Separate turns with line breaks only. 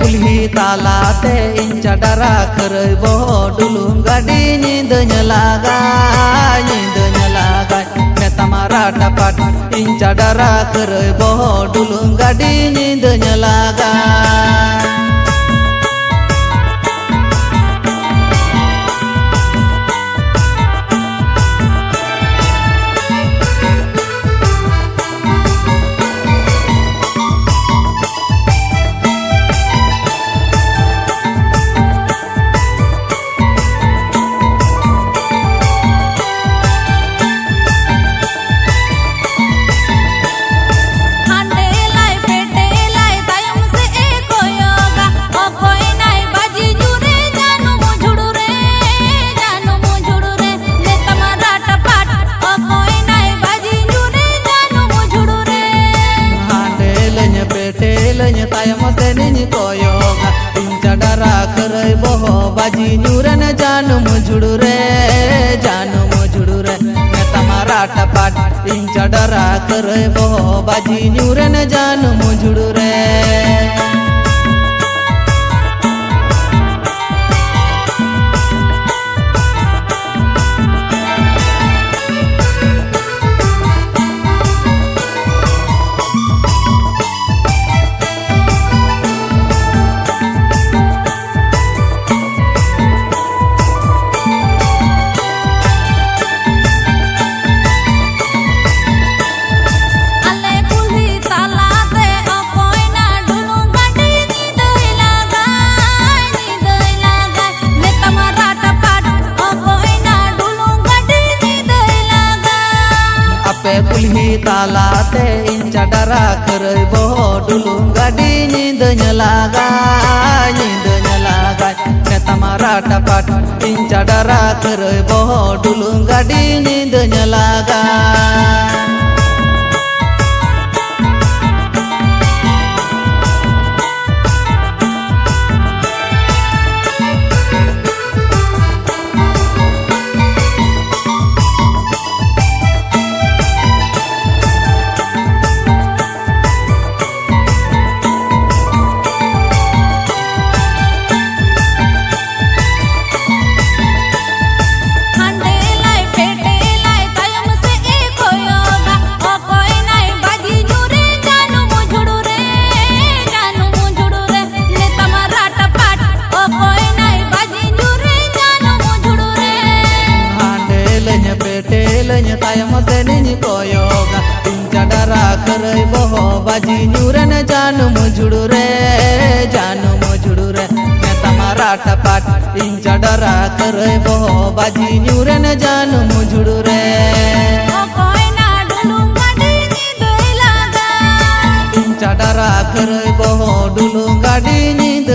पुलही तालाते इन चडरा खरई बहो डुलुम गाड़ी नींद लागा ने तमारा टपट इन चडरा खरई बहो डुलुम गाड़ी नींद लागा तायम से निनी कोयोगा इन चडरा खरई बहो बाजी न्यूरन जानू मुझुड़ू रे मैं तमारा टपाट इन चडरा खरई बहो बाजी न्यूरन जानू मुझुड़ू रे पुलही तालाते इन चडरा खरई बहो डुलुम गाड़ी नींद लागा ने तमारा टपट इन चडरा खरई बहो डुलुम गाड़ी नींद लागा तायम से निनी कोयोगा इन चडरा खरई बहो बाजी न्यूरन जानू मुझुड़ू रे मैं तमारा टपाट इन चडरा खरई बहो बाजी न्यूरन जानू मुझुड़ू रे इन चडरा खरई बहो डुलुम गाड़ी नींद